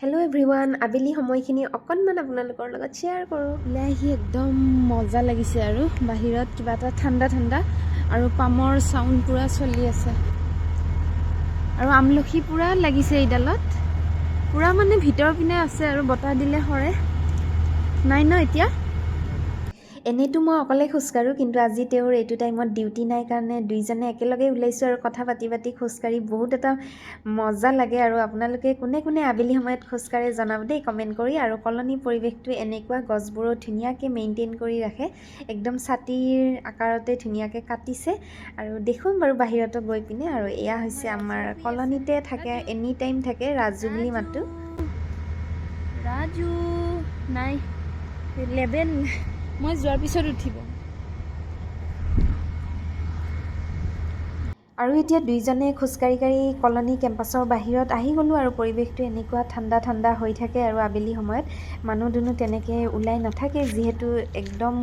Hello' everyone, আবেলি সময়খিনি অকণমান আপোনালোকৰ লগত শ্বেয়াৰ কৰোঁ। ওলাই আহি একদম মজা লাগিছে আৰু বাহিৰত কিবা এটা ঠাণ্ডা ঠাণ্ডা আৰু পামৰ চাউণ্ড পূৰা চলি আছে আৰু আমলখি পূৰা লাগিছে এইডালত, পূৰা মানে ভিতৰ পিনে আছে আৰু বতাহ দিলে সৰে নাই ন এতিয়া। এনেইতো মই অকলে খোজকাঢ়োঁ, কিন্তু আজি তেওঁৰ এইটো টাইমত ডিউটি নাই কাৰণে দুইজনে একেলগে ওলাইছোঁ আৰু কথা পাতি পাতি খোজকাঢ়ি বহুত এটা মজা লাগে। আৰু আপোনালোকে কোনে কোনে আবেলি সময়ত খোজকাঢ়ে জনাব দেই কমেণ্ট কৰি। আৰু কলনীৰ পৰিৱেশটো এনেকুৱা, গছবোৰো ধুনীয়াকৈ মেইনটেইন কৰি ৰাখে, একদম ছাতিৰ আকাৰতে ধুনীয়াকৈ কাটিছে। আৰু দেখোন বাৰু বাহিৰতো গৈ পিনে। আৰু এয়া হৈছে আমাৰ কলনীতে থাকে, এনি টাইম থাকে ৰাজু বুলি মাতো। ৰাজু নাই, লেবেল মই যোৱাৰ পিছত উঠিব। আৰু এতিয়া দুইজনে খোজকাঢ়ি কাঢ়ি কলনী কেম্পাছৰ বাহিৰত আহি গ'লোঁ। আৰু পৰিৱেশটো এনেকুৱা ঠাণ্ডা ঠাণ্ডা হৈ থাকে আৰু আবেলি সময়ত মানুহ দুনুহ তেনেকৈ ওলাই নাথাকে, যিহেতু একদম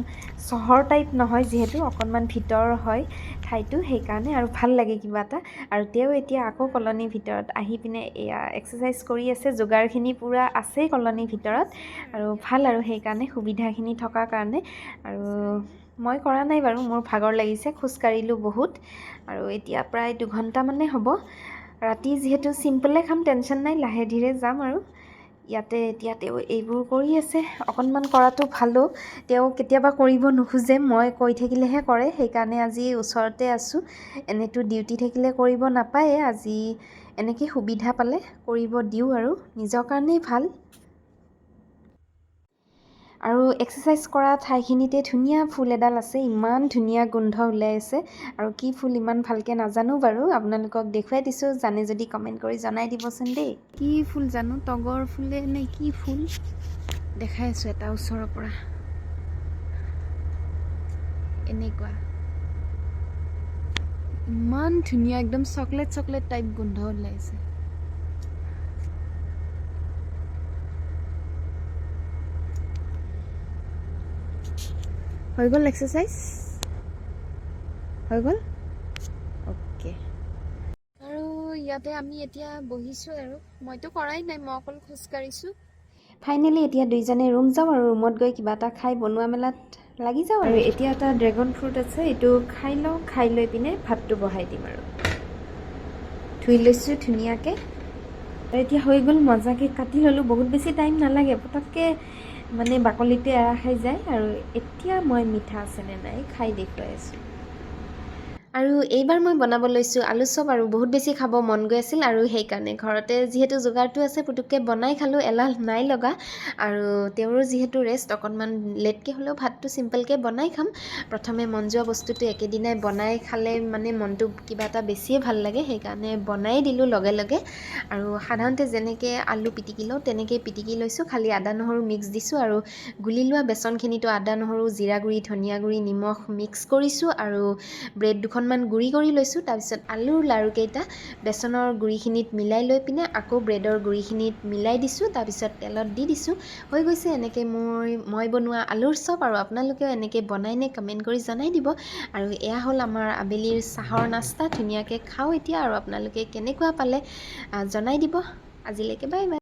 চহৰ টাইপ নহয়, যিহেতু অকণমান ভিতৰ হয় ঠাইটো, সেইকাৰণে আৰু ভাল লাগে কিবা এটা। আৰু তেওঁ এতিয়া আকৌ কলনীৰ ভিতৰত আহি পিনে এয়া এক্সাৰচাইজ কৰি আছে, যোগাৰখিনি পূৰা আছেই কলনীৰ ভিতৰত আৰু ভাল আৰু সেইকাৰণে সুবিধাখিনি থকাৰ কাৰণে। আৰু মই কৰা নাই বাৰু, মোৰ ভাগৰ লাগিছে, খোজকাঢ়িলোঁ বহুত। আৰু এতিয়া প্ৰায় 2 ঘণ্টামানেই হ'ব। ৰাতি যিহেতু চিম্পলে খাম, টেনশ্যন নাই, লাহে ধীৰে যাম। আৰু ইয়াতে এতিয়া তেওঁ এইবোৰ কৰি আছে, অকণমান কৰাটো ভালো। তেওঁ কেতিয়াবা কৰিব নোখোজে, মই কৈ থাকিলেহে কৰে, সেইকাৰণে আজি ওচৰতে আছোঁ। এনেতো ডিউটি থাকিলে কৰিব নাপায়ে, আজি এনেকৈ সুবিধা পালে কৰিব দিওঁ আৰু নিজৰ কাৰণেই ভাল। আৰু এক্সাৰচাইজ কৰা ঠাইখিনিতে ধুনীয়া ফুল এডাল আছে, ইমান ধুনীয়া গোন্ধ ওলাই আছে। আৰু কি ফুল ইমান ভালকৈ নাজানো বাৰু, আপোনালোকক দেখুৱাই দিছোঁ, জানে যদি কমেণ্ট কৰি জনাই দিবচোন দেই। কি ফুল জানো, তগৰ ফুলে নে কি ফুল, দেখাই আছোঁ এটা ওচৰৰ পৰা। এনেকুৱা ইমান ধুনীয়া, একদম চকলেট চকলেট টাইপ গোন্ধ ওলাইছে। হৈ গ'ল এক্সাৰচাইজ, হৈ গ'ল অ'কে। আৰু ইয়াতে আমি এতিয়া বহিছোঁ আৰু মইতো কৰাই নাই, মই অকল খোজকাঢ়িছোঁ। ফাইনেলি এতিয়া দুইজনে ৰুম যাওঁ আৰু ৰুমত গৈ কিবা এটা খাই বনোৱা মেলাত লাগি যাওঁ। আৰু এতিয়া এটা ড্ৰেগন ফ্ৰুট আছে, এইটো খাই লওঁ, খাই লৈ পিনে ভাতটো বহাই দিম। আৰু ধুই লৈছোঁ ধুনীয়াকৈ। আৰু এতিয়া হৈ গ'ল, মজাকৈ কাটি ল'লোঁ, বহুত বেছি টাইম নালাগে, পটককৈ মানে বাকলিটো এৰা খাই যায়। আৰু এতিয়া মই মিঠা আছেনে নাই খাই দেখুৱাই আছোঁ। আৰু এইবাৰ মই বনাব লৈছোঁ আলু চপ, আৰু বহুত বেছি খাব মন গৈ আছিল, আৰু সেইকাৰণে ঘৰতে যিহেতু যোগাৰটো আছে পুটুককৈ বনাই খালোঁ, এলাহ নাই লগা। আৰু তেওঁৰো যিহেতু ৰেষ্ট, অকণমান লেটকৈ হ'লেও ভাতটো চিম্পলকৈ বনাই খাম। প্ৰথমে মন যোৱা বস্তুটো একেদিনাই বনাই খালে মানে মনটো কিবা এটা বেছিয়ে ভাল লাগে, সেইকাৰণে বনাই দিলোঁ লগে লগে। আৰু সাধাৰণতে যেনেকৈ আলু পিটিকি লওঁ তেনেকৈ পিটিকি লৈছোঁ, খালি আদা নহৰু মিক্স দিছোঁ। আৰু গুলি লোৱা বেচনখিনিতো আদা নহৰু, জিৰা গুড়ি, ধনিয়া গুড়ি, নিমখ মিক্স কৰিছোঁ। আৰু ব্ৰেড দুখনমান গুড়ি কৰি লৈছোঁ। তাৰপিছত আলুৰ লাৰুকেইটা বেচনৰ গুড়িখিনিত মিলাই লৈ পিনে আকৌ ব্ৰেডৰ গুড়িখিনিত মিলাই দিছোঁ, তাৰপিছত তেলত দি দিছোঁ। হৈ গৈছে এনেকৈ মই বনোৱা আলুৰ চপ। আৰু আপোনালোকেও এনেকৈ বনাই নে কমেণ্ট কৰি জনাই দিব। আৰু এয়া হ'ল আমাৰ আবেলিৰ চাহৰ নাস্তা, ধুনীয়াকৈ খাওঁ এতিয়া। আৰু আপোনালোকে কেনেকুৱা পালে জনাই দিব। আজিলৈকে বাই বাই।